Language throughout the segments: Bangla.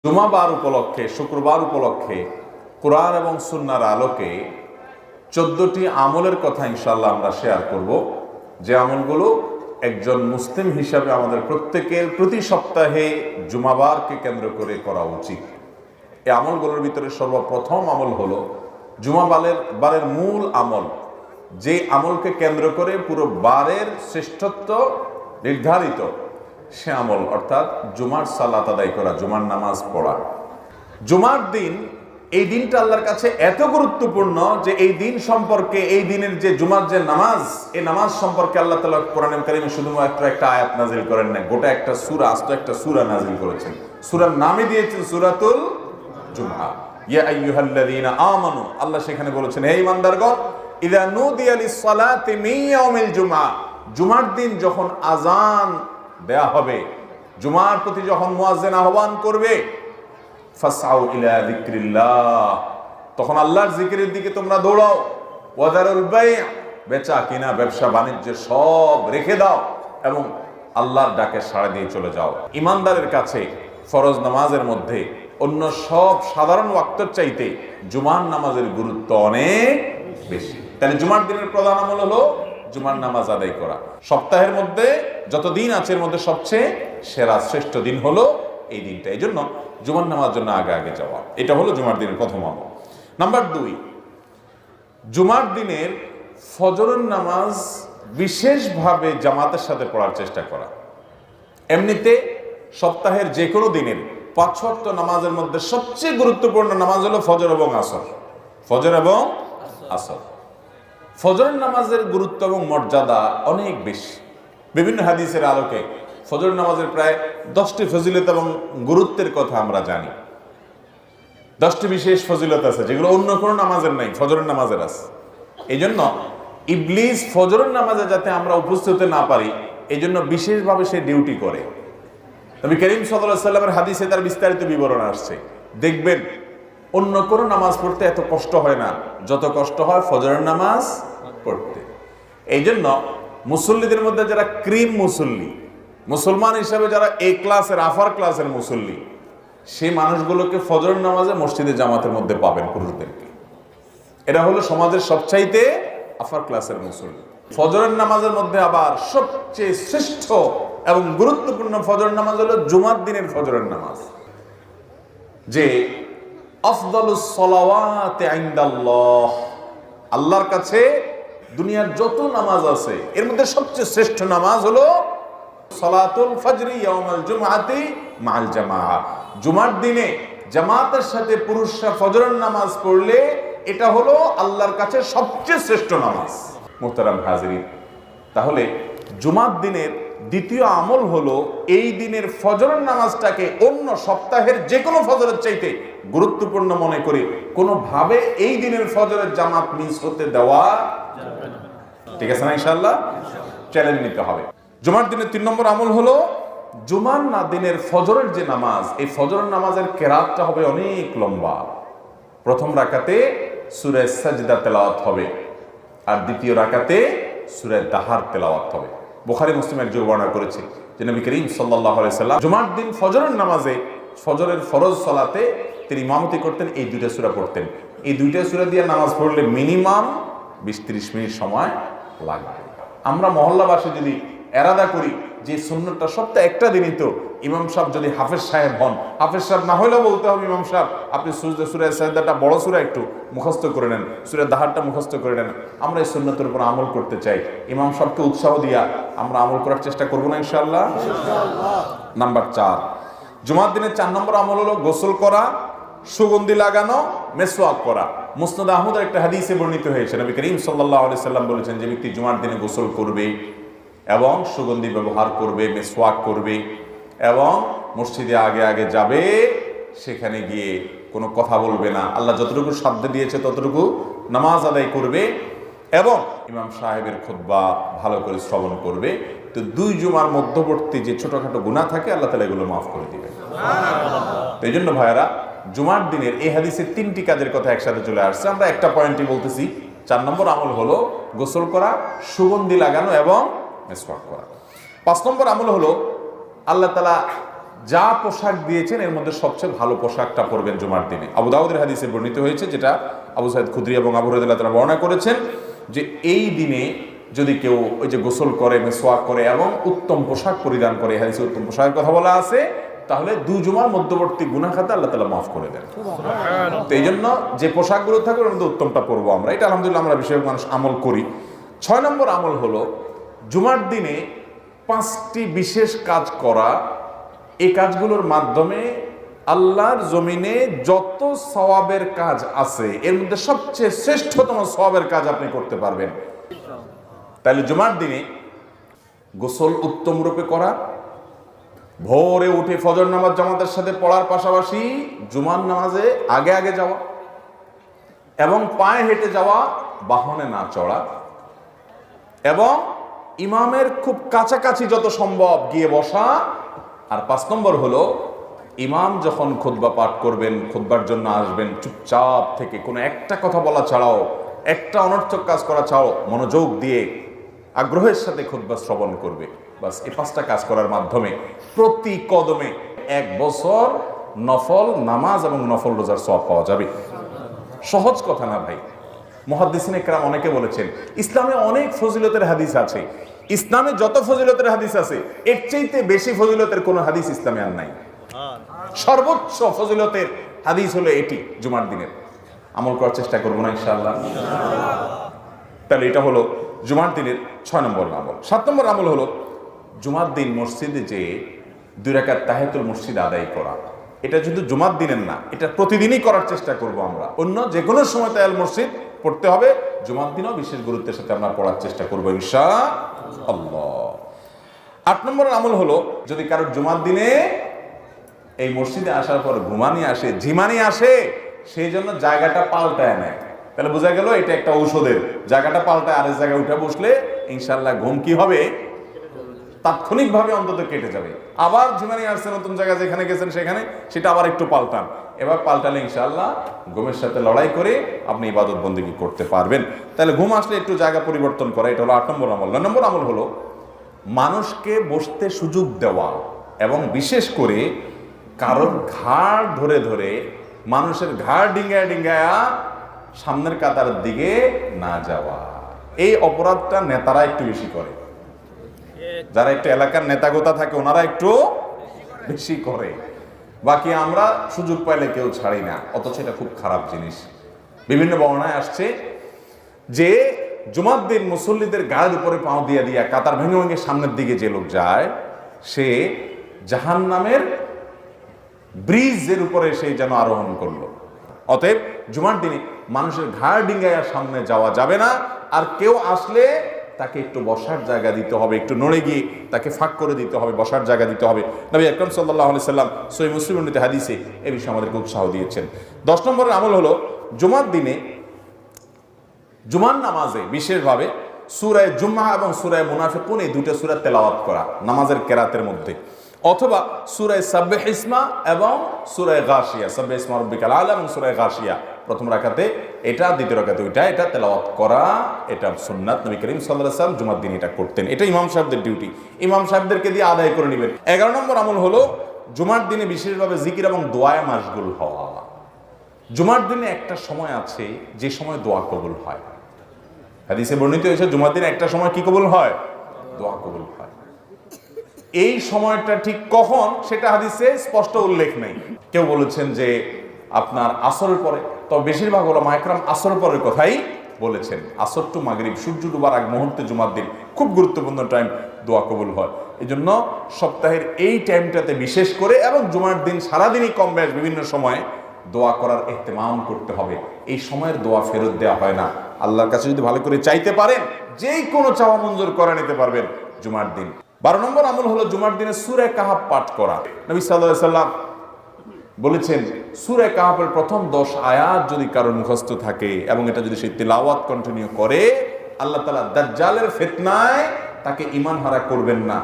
জুমাবার উপলক্ষে, শুক্রবার উপলক্ষে কোরআন এবং সুন্নাহর আলোকে 14টি আমলের কথা ইনশাআল্লাহ আমরা শেয়ার করব, যে আমলগুলো একজন মুসলিম হিসাবে আমাদের প্রত্যেকের প্রতি সপ্তাহে জুমাবারকে কেন্দ্র করে করা উচিত। এই আমলগুলোর ভিতরে সর্বপ্রথম আমল হলো বারের মূল আমল, যে আমলকে কেন্দ্র করে পুরো বারের শ্রেষ্ঠত্ব নির্ধারিত, সে আমল অর্থাৎ জুমার সালাত আদায় করা, জুমার নামাজ পড়া। জুমার দিন, এই দিনটা আল্লাহর কাছে এত গুরুত্বপূর্ণ যে এই দিন সম্পর্কে, এই দিনের যে জুমার যে নামাজ, এই নামাজ সম্পর্কে আল্লাহ তাআলা কোরআনে কারীমে শুধুমাত্র একটা আয়াত নাজিল করেন না, গোটা একটা সূরা, আস্ত একটা সূরা নাজিল করেছেন। সূরার নামই দিয়েছেন সূরাতুল জুমআ। ইয়া আইয়ুহাল্লাযীনা আমানু, আল্লাহ সেখানে বলেছেন, হে ঈমানদারগণ, ইযা নুদিয়া লিস-সালাতি মিন ইয়াউমিল জুমআ, জুমার দিন যখন আযান দেয়া হবে, জুমার প্রতি যখন মুয়াজ্জিন আহ্বান করবে, ফাসআউ ইলা যিকরিল্লাহ, তখন আল্লাহর জিকিরের দিকে তোমরা দৌড়াও। ওয়াদারুল বাই', বেচা কিনা, ব্যবসা বাণিজ্য সব রেখে দাও এবং আল্লাহর ডাকে সাড়া দিয়ে চলে যাও। ইমানদারের কাছে ফরজ নামাজের মধ্যে অন্য সব সাধারণ ওয়াক্তের চাইতে জুমার নামাজের গুরুত্ব অনেক বেশি। তাহলে জুমার দিনের প্রধান আমল হলো জুমার নামাজ আদায় করা। সপ্তাহের মধ্যে যত দিন আছে এর মধ্যে সবচেয়ে সেরা শ্রেষ্ঠ দিন হলো এই দিনটা। এই জন্য জুমার নামাজ জন্য আগে আগে যাওয়া, এটা হলো জুমার দিনের প্রথম আমল। নাম্বার 2, জুমার দিনের ফজরের নামাজ বিশেষভাবে জামাতের সাথে পড়ার চেষ্টা করা। এমনিতে সপ্তাহের যে কোনো দিনের 5 ওয়াক্ত নামাজের মধ্যে সবচেয়ে গুরুত্বপূর্ণ নামাজ হলো ফজর এবং আসর। ফজর এবং আসর, ফজরের নামাজের গুরুত্ব এবং মর্যাদা অনেক বেশি। বিভিন্ন হাদিসের আলোকে ফজর নামাজের প্রায় 10টি ফজিলত এবং গুরুত্বের কথা আমরা জানি। 10টি বিশেষ ফজিলত আছে যেগুলো অন্য কোনো নামাজের নাই, ফজরের নামাজের আছে। এই জন্য ইবলিস ফজরের নামাজে যাতে আমরা উপস্থিত হতে না পারি, এই জন্য বিশেষভাবে সে ডিউটি করে। নবী করিম সাল্লাল্লাহু আলাইহি ওয়াসাল্লামের হাদিসে তার বিস্তারিত বিবরণ আসছে। দেখবেন অন্য কোনো নামাজ পড়তে এত কষ্ট হয় না যত কষ্ট হয় ফজরের নামাজ পড়তে। এই জন্য মুসল্লিদের মধ্যে যারা ক্রিম মুসল্লি, মুসলমান হিসাবে যারা এ ক্লাসের, আফার ক্লাসের মুসল্লি, সেই মানুষগুলোকে ফজরের নামাজে মসজিদে জামাতের মধ্যে পাবেন, পুরুষদেরকে। এরা হলো সমাজের সবচাইতে আফার ক্লাসের মুসল্লি। ফজরের নামাজের মধ্যে আবার সবচেয়ে শ্রেষ্ঠ এবং গুরুত্বপূর্ণ ফজর নামাজ হলো জুমার দিনের ফজরের নামাজ, যে আফদালুস সালাওয়াতি ইনদাল্লাহ, আল্লাহর কাছে দুনিয়ার যত নামাজ আছে এর মধ্যে সবচেয়ে শ্রেষ্ঠ নামাজ হলো সালাতুল ফজর ইয়াউমাল জুমআতি মাআল জামাআ। জুমার দিনে জামাতের সাথে পুরুষরা ফজরের নামাজ পড়লে এটা হলো আল্লাহর কাছে সবচেয়ে শ্রেষ্ঠ নামাজ। মুহতারাম হাজিরিন, তাহলে জুমার দিনের দ্বিতীয় আমল হলো এই দিনের ফজরের নামাজটাকে অন্য সপ্তাহের যে কোনো ফজরের চাইতে গুরুত্বপূর্ণ মনে করে কোনোভাবে এই দিনের ফজরের জামাত মিস হতে দেওয়া যাবে না। ঠিক আছে না? ইনশাআল্লাহ চ্যালেঞ্জ নিতে হবে। জুমার দিনের 3 নম্বর আমল হলো জুমার দিনের ফজরের যে নামাজ, এই ফজরের নামাজের কেরাতটা হবে অনেক লম্বা। প্রথম রাকাতে সূরা সাজদা তেলাওয়াত হবে আর দ্বিতীয় রাকাতে সূরা দাহার তেলাওয়াত হবে। বুখারী মুসলিম এক বর্ণনা করেছে যে নবী করিম সাল্লাল্লাহু আলাইহি সাল্লাম জুমার দিন ফজরের নামাজে, ফজরের ফরজ সালাতে তিনি ইমামতি করতেন, এই 2টা সূরা পড়তেন। এই 2টা সূরা দিয়ে নামাজ পড়লে মিনিমাম 20-30 মিনিট সময় লাগবে। আমরা মহল্লাবাসী যদি এরাদা করি যে সুন্নতটা সপ্তাহে একটা দিনই তো, ইমাম সাহেব যদি হাফেজ সাহেব হন, হাফেজ সাহেব না হলেও বলতে হবে ইমাম সাহেব আপনি সূরা সাজদাটা বড় সূরা একটু মুখস্থ করে নেন, সূরা দাহারটা মুখস্থ করে নেন। আমরা এই সুন্নতের উপর আমল করতে চাই, ইমাম সাহেবকে উৎসাহ দিয়া আমরা আমল করার চেষ্টা করবো না ইনশাআল্লাহ। নাম্বার 4, জুমার দিনের 4 নম্বর আমল হলো গোসল করা, সুগন্ধি লাগানো, মেসওয়াক করা। মুসনাদ আহমদের একটা হাদিসে বর্ণিত হয়েছে, নবী করিম সাল্লাল্লাহু আলাইহি সাল্লাম বলেছেন, যে ব্যক্তি জুমার দিনে গোসল করবে এবং সুগন্ধি ব্যবহার করবে, মেসওয়াক করবে এবং মসজিদে আগে আগে যাবে, সেখানে গিয়ে কোনো কথা বলবে না, আল্লাহ যতটুকু সাধ্য দিয়েছে ততটুকু নামাজ আদায় করবে এবং ইমাম সাহেবের খুতবা ভালো করে শ্রবণ করবে, তো 2 জুমার মধ্যবর্তী যে ছোটখাটো গুনাহ থাকে আল্লাহ তাআলা এগুলো মাফ করে দিবেন। তো এই জন্য ভাইয়ারা, জুমার দিনের এই হাদিসে 3টি কাজের কথা একসাথে চলে আসছে। আমরা একটা পয়েন্টই বলতেছি। 4 নম্বর আমল হলো গোসল করা, সুগন্ধি লাগানো এবং মেসওয়াক করা। 5 নম্বর আমল হলো আল্লাহ তাআলা যা পোশাক দিয়েছেন এর মধ্যে সবচেয়ে ভালো পোশাকটা পরবেন জুমার দিনে। আবু দাউদের হাদিসে বর্ণিত হয়েছে, যেটা আবু সাঈদ খুদরি এবং আবু হুরায়রা তারা বর্ণনা করেছেন, যে এই দিনে যদি কেউ ওই যে গোসল করে, মেসওয়াক করে এবং উত্তম পোশাক পরিধান করে, হাদিসে উত্তম পোশাকের কথা বলা আছে, তাহলে দুই জুমার মধ্যবর্তী গুনাহ খাতা আল্লাহ তাআলা মাফ করে দেন। তো এই জন্য যে পোশাকগুলো থাকবে ওর মধ্যে উত্তমটা পরবো আমরা। এটা আলহামদুলিল্লাহ আমরা বেশিরভাগ মানুষ আমল করি। 6 নম্বর আমল হলো জুমার দিনে 5টি বিশেষ কাজ করা। এই কাজগুলোর মাধ্যমে আল্লাহর জমিনে যত সওয়াবের কাজ আছে এর মধ্যে সবচেয়ে শ্রেষ্ঠতম সওয়াবের কাজ আপনি করতে পারবেন। তাহলে জুমার দিনে গোসল উত্তম রূপে করা, ভোরে উঠে ফজর নামাজ জামাতের সাথে পড়ার পাশাপাশি জুমার নামাজে আগে আগে যাওয়া এবং পায়ে হেঁটে যাওয়া, বাহনে না চড়া, এবং ইমামের খুব কাছাকাছি যত সম্ভব গিয়ে বসা। আর 5 নম্বর হলো ইমাম যখন খুতবা পাঠ করবেন, খুতবার জন্য আসবেন, চুপচাপ থেকে কোনো একটা কথা বলা ছাড়াও, একটা অনর্থক কাজ করা ছাড়াও মনোযোগ দিয়ে আগ্রহের সাথে খুতবা শ্রবণ করবে। বাস এই 5টা কাজ করার মাধ্যমে প্রতি কদমে 1 বছর নফল নামাজ এবং নফল রোজার সওয়াব পাওয়া যাবে। সহজ কথা না ভাই। মুহাদ্দিসিনে কেরাম অনেকে বলেছেন ইসলামে অনেক ফজিলতের হাদিস আছে, ইসলামে যত ফজিলতের হাদিস আছে এর চাইতে বেশি ফজিলতের কোনো হাদিস ইসলামে আর নাই। সর্বোচ্চ ফজিলতের হাদিস হলো এটি জুমার দিনের। আমল করার চেষ্টা করবো না ইনশাআল্লাহ? তাহলে এটা হলো জুমার দিনের 6 নম্বর আমল। 7 নম্বর আমল হলো জুমার দিন মসজিদে যে 2 রাকাত তাহিয়াতুল মসজিদ আদায় করা। এটা শুধু জুমার দিনের না, এটা প্রতিদিনই করার চেষ্টা করব আমরা। অন্য যে কোনো সময় তাহিয়াতুল মসজিদ পড়তে হবে, জুমার দিনও বিশেষ গুরুত্বের সাথে আমরা পড়ার চেষ্টা করবো ইনশাআল্লাহ। 8 নম্বর আমল হলো যদি কারোর জুমার দিনে এই মসজিদে আসার পর ঘুমানি আসে, ঝিমানি আসে, সেই জন্য জায়গাটা পাল্টায় নেয়, তাহলে বোঝা গেল এটা একটা ঔষধের। জায়গাটা পাল্টায় আরেক জায়গায় উঠে বসলে ইনশাআল্লাহ ঘুম কি হবে, তাৎক্ষণিকভাবে অন্তত কেটে যাবে। আবার ঝিমানি আসছে নতুন জায়গায়, যেখানে গেছেন সেখানে সেটা আবার একটু পাল্টান। এবার পাল্টালে ইনশাআল্লাহ ঘুমের সাথে লড়াই করে আপনি ইবাদত বন্দেগী করতে পারবেন। তাহলে ঘুম আসলে একটু জায়গা পরিবর্তন করা, এটা হলো 8 নম্বর আমল। 9 নম্বর আমল হলো মানুষকে বসতে সুযোগ দেওয়া এবং বিশেষ করে কারোর ঘাড় ধরে ধরে মানুষের ঘাড় ডিঙ্গায় ডিঙ্গায়া সামনের কাতার দিকে না যাওয়া। এই অপরাধটা নেতারা একটু বেশি করে, যারা একটু এলাকার নেতাগোতা থাকে ওনারা একটু বেশি করে, বাকি আমরা সুযোগ পাইলে কেউ ছাড়ি না, অথচ এটা খুব খারাপ জিনিস। বিভিন্ন বর্ণনায় আসছে যে জুমার দিন মুসল্লিদের গায়ের উপরে পাও দিয়ে দিয়া কাতার ভেঙে ভেঙে সামনের দিকে যে লোক যায় সে জাহান্নামের ব্রিজের উপরে সেই যেন আরোহণ করলো। অতএব জুমার দিনে মানুষের ঘাড় ডিঙ্গায় সামনে যাওয়া যাবে না। আর কেউ আসলে তাকে একটু বসার জায়গা দিতে হবে, একটু নড়ে গিয়ে তাকে ফাঁক করে দিতে হবে, বসার জায়গা দিতে হবে। নবী আকরাম সাল্লাল্লাহু আলাইহি সাল্লাম সহিহ মুসলিমের মধ্যে হাদিসে এই বিষয়ে আমাদেরকে উৎসাহ দিয়েছেন। 10 নম্বরের আমল হলো জুমার দিনে জুমার নামাজে বিশেষভাবে সূরা জুমআ এবং সূরা মুনাফিকুন এই 2টা সূরা তেলাওয়াত করা নামাজের কেরাতের মধ্যে, অথবা সূরা সাব্বিহ ইসমা এবং সূরা গাশিয়া, সাব্বিহ ইসমা রাব্বিকাল আলা এবং সূরা গাশিয়া প্রথম রাকাতে এটা, দ্বিতীয় রাকাতে ওইটা, এটা তেলাওয়াত করা, এটা সুন্নাত। নবী করিম সাল্লাল্লাহু আলাইহি ওয়াসাল্লাম জুমার দিন এটা করতেন। এটা ইমাম সাহেবদের ডিউটি, ইমাম সাহেবদেরকে দিয়ে আদায় করে নেবেন। 11 নম্বর আমল হলো জুমার দিনে বিশেষভাবে জিকির এবং দোয়ায় মাশগুল হওয়া। জুমার দিনে একটা সময় আছে যে সময় দোয়া কবুল হয়। হাদিসে বর্ণিত হয়েছে জুমার দিনে একটা সময় কি কবুল হয়, দোয়া কবুল হয়। এই সময়টা ঠিক কখন সেটা হাদিসে স্পষ্ট উল্লেখ নেই। কেউ বলেছেন যে আপনার আসরের পরে, তবে বেশিরভাগ ওলামা একরাম আসরের পরের কথাই বলেছেন। আসর টু মাগরিব, সূর্য ডুবার আগ মুহূর্তে জুমার দিন খুব গুরুত্বপূর্ণ টাইম, দোয়া কবুল হয়। এই জন্য সপ্তাহের এই টাইমটাতে বিশেষ করে এবং জুমার দিন সারাদিনই কম বেশ বিভিন্ন সময়ে দোয়া করার ইহতিমাম করতে হবে। এই সময়ের দোয়া ফেরত দেওয়া হয় না। আল্লাহর কাছে যদি ভালো করে চাইতে পারেন যেই কোনো চাওয়া মঞ্জুর করে নিতে পারবেন জুমার দিন। 12 নম্বর আমল হলো জুমার দিনে সূরা কাহাফ পাঠ করা। নবী সাল্লাল্লাহু আলাইহি সাল্লাম বলেছেন সূরা কাহাফের প্রথম 10 আয়াত যদি কারোর মুখস্থ থাকে এবং এটা যদি সে তিলাওয়াত কন্টিনিউ করে, আল্লাহ তাআলা দাজ্জালের ফিতনায় তাকে ঈমান হারা করবেন না।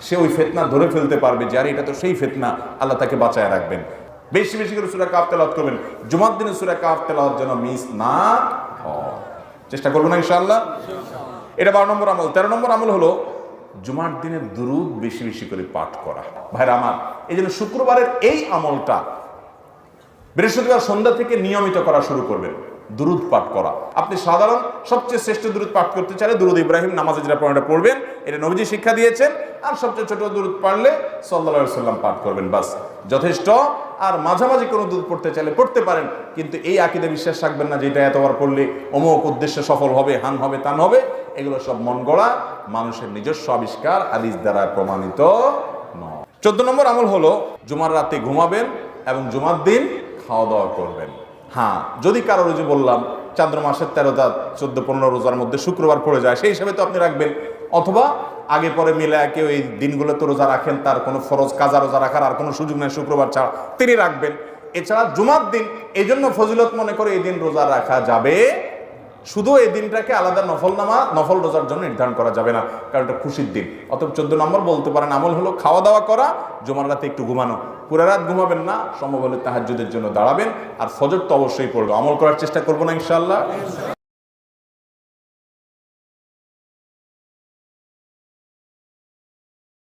সে ওই ফিতনা ধরে ফেলতে পারবে যে আরে এটা তো সেই ফিতনা, আল্লাহ তাকে বাঁচায় রাখবেন। বেশি বেশি করে সূরা কাহাফ তেলাওয়াত করবেন। জুমার দিনে সূরা কাহাফ তেলাওয়াত যেন মিস না হয়, চেষ্টা করবেন না ইনশাআল্লাহ। এটা 12 নম্বর আমল। 13 নম্বর আমল হলো জুমার দিনে দুরূদ বেশি বেশি করে পাঠ করা। ভাইরা আমার, এই জন্য শুক্রবারের এই আমলটা বৃহস্পতিবার সন্ধ্যা থেকে নিয়মিত করা শুরু করবেন। দুরূদ পাঠ করা, আপনি সাধারণ সবচেয়ে শ্রেষ্ঠ দুরূদ পাঠ করতে চাইলে দুরূদ ইব্রাহিম নামাজে যেটা পড়েন পড়বেন, এটা নবীজি শিক্ষা দিয়েছেন। আর সবচেয়ে ছোট দুরূদ পারলে সাল্লাল্লাহু আলাইহি সাল্লাম পাঠ করবেন, বাস যথেষ্ট। আর মাঝামাঝি কোনো দুরূদ পড়তে চাইলে পড়তে পারেন, কিন্তু এই আকীদা বিশ্বাস রাখবেন না যে এটা এতবার পড়লে অমুক উদ্দেশ্যে সফল হবে, হান হবে, তান হবে। এগুলো সব মন গড়া, মানুষের নিজস্ব আবিষ্কার, হাদিস দ্বারা প্রমাণিত নয়। 14 নম্বর আমল হলো জুমার রাতে ঘুমাবেন এবং জুমার দিন খাওয়া দাওয়া করবেন। হ্যাঁ, যদি কারো যে বললাম চান্দ্র মাসের 13টা 14-15 রোজার মধ্যে শুক্রবার পড়ে যায়, সেই হিসাবে তো আপনি রাখবেন। অথবা আগে পরে মিলে কেউ এই দিনগুলোতে রোজা রাখেন, তার কোনো ফরজ কাজা রোজা রাখার আর কোনো সুযোগ নেই শুক্রবার ছাড়া, তিনি রাখবেন। এছাড়া জুমার দিন এই জন্য ফজিলত মনে করে এই দিন রোজা রাখা যাবে, শুধু এই দিনটাকে আলাদা নফল রোজার জন্য নির্ধারণ করা যাবে না, কারণ এটা খুশির দিন। অতএব 14 নম্বর বলতে পারেন আমল হলো খাওয়া দাওয়া করা, জুমার রাতে একটু ঘুমানো। পুরো রাত ঘুমাবেন না, সম্ভব হলে তাহাজ্জুদের জন্য দাঁড়াবেন, আর ফজর তো অবশ্যই পড়বে। আমল করার চেষ্টা করবো না ইনশাআল্লাহ।